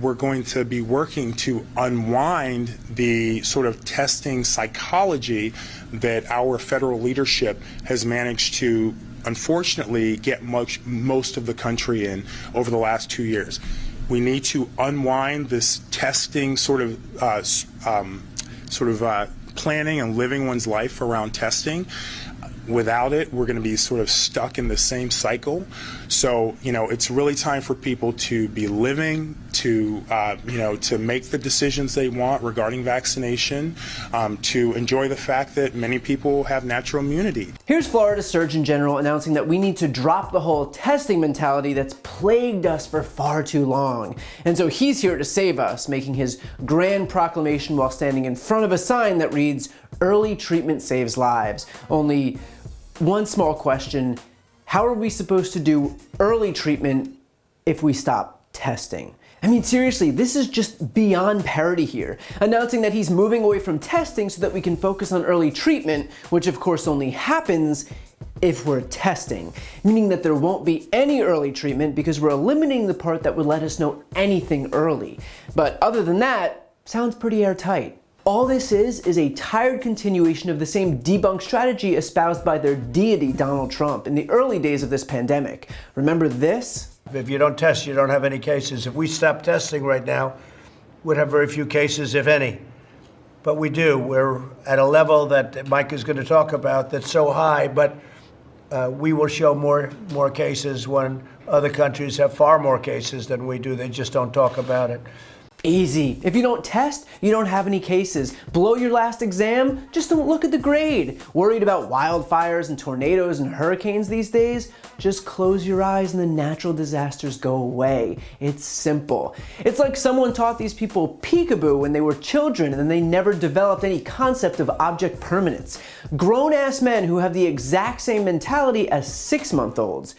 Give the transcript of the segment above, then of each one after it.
We're going to be working to unwind the sort of testing psychology that our federal leadership has managed to, unfortunately, get most of the country in over the last 2 years. We need to unwind this testing sort of planning and living one's life around testing. Without it, we're going to be sort of stuck in the same cycle. So, it's really time for people to be living, to make the decisions they want regarding vaccination, to enjoy the fact that many people have natural immunity. Here's Florida Surgeon General announcing that we need to drop the whole testing mentality that's plagued us for far too long. And so he's here to save us, making his grand proclamation while standing in front of a sign that reads, "Early treatment saves lives." Only one small question: how are we supposed to do early treatment if we stop testing? I mean, seriously, this is just beyond parody here, announcing that he's moving away from testing so that we can focus on early treatment, which of course only happens if we're testing, meaning that there won't be any early treatment because we're eliminating the part that would let us know anything early. But other than that, sounds pretty airtight. All this is a tired continuation of the same debunked strategy espoused by their deity, Donald Trump, in the early days of this pandemic. Remember this? If you don't test, you don't have any cases. If we stop testing right now, we'd have very few cases, if any. But we do. We're at a level that Mike is going to talk about that's so high, but we will show more cases when other countries have far more cases than we do. They just don't talk about it. Easy. If you don't test, you don't have any cases. Blow your last exam, just don't look at the grade. Worried about wildfires and tornadoes and hurricanes these days? Just close your eyes and the natural disasters go away. It's simple. It's like someone taught these people peekaboo when they were children and then they never developed any concept of object permanence. Grown-ass men who have the exact same mentality as 6-month-olds.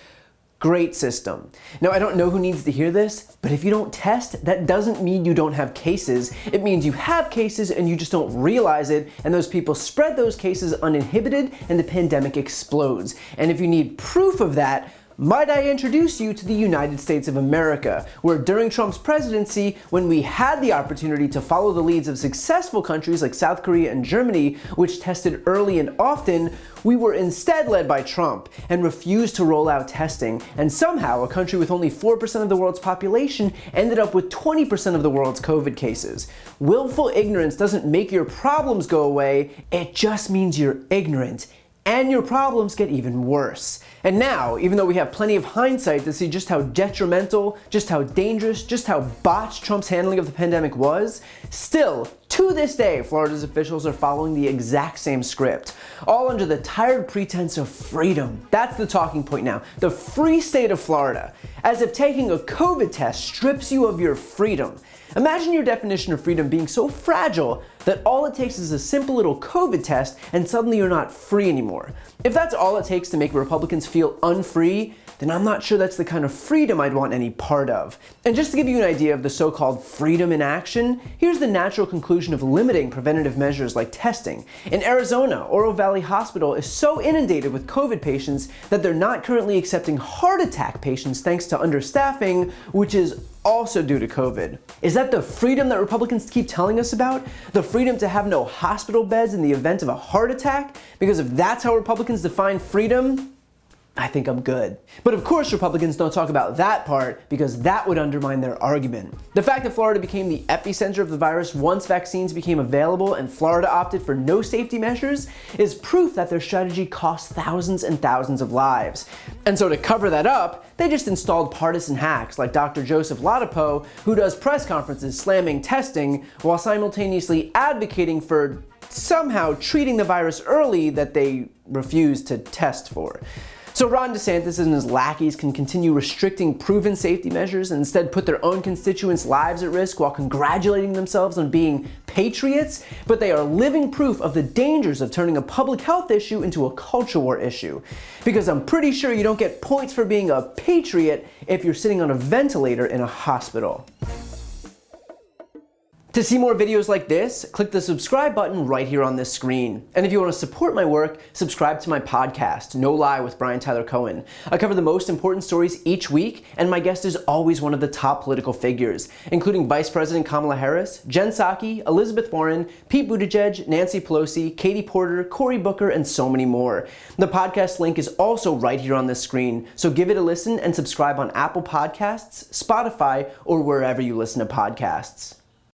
Great system. Now, I don't know who needs to hear this, but if you don't test, that doesn't mean you don't have cases. It means you have cases and you just don't realize it, and those people spread those cases uninhibited and the pandemic explodes. And if you need proof of that, might I introduce you to the United States of America, where during Trump's presidency, when we had the opportunity to follow the leads of successful countries like South Korea and Germany, which tested early and often, we were instead led by Trump and refused to roll out testing. And somehow, a country with only 4% of the world's population ended up with 20% of the world's COVID cases. Willful ignorance doesn't make your problems go away, it just means you're ignorant. And your problems get even worse. And now, even though we have plenty of hindsight to see just how detrimental, just how dangerous, just how botched Trump's handling of the pandemic was, still, to this day, Florida's officials are following the exact same script, all under the tired pretense of freedom. That's the talking point now, the free state of Florida, as if taking a COVID test strips you of your freedom. Imagine your definition of freedom being so fragile that all it takes is a simple little COVID test and suddenly you're not free anymore. If that's all it takes to make Republicans feel unfree, then I'm not sure that's the kind of freedom I'd want any part of. And just to give you an idea of the so-called freedom in action, here's the natural conclusion of limiting preventative measures like testing. In Arizona, Oro Valley Hospital is so inundated with COVID patients that they're not currently accepting heart attack patients thanks to understaffing, which is also due to COVID. Is that the freedom that Republicans keep telling us about? The freedom to have no hospital beds in the event of a heart attack? Because if that's how Republicans define freedom, I think I'm good. But of course Republicans don't talk about that part because that would undermine their argument. The fact that Florida became the epicenter of the virus once vaccines became available and Florida opted for no safety measures is proof that their strategy cost thousands and thousands of lives. And so to cover that up, they just installed partisan hacks like Dr. Joseph Ladapo, who does press conferences slamming testing while simultaneously advocating for somehow treating the virus early that they refuse to test for. So Ron DeSantis and his lackeys can continue restricting proven safety measures and instead put their own constituents' lives at risk while congratulating themselves on being patriots, but they are living proof of the dangers of turning a public health issue into a culture war issue. Because I'm pretty sure you don't get points for being a patriot if you're sitting on a ventilator in a hospital. To see more videos like this, click the subscribe button right here on this screen. And if you want to support my work, subscribe to my podcast, No Lie with Brian Tyler Cohen. I cover the most important stories each week, and my guest is always one of the top political figures, including Vice President Kamala Harris, Jen Psaki, Elizabeth Warren, Pete Buttigieg, Nancy Pelosi, Katie Porter, Cory Booker, and so many more. The podcast link is also right here on this screen, so give it a listen and subscribe on Apple Podcasts, Spotify, or wherever you listen to podcasts.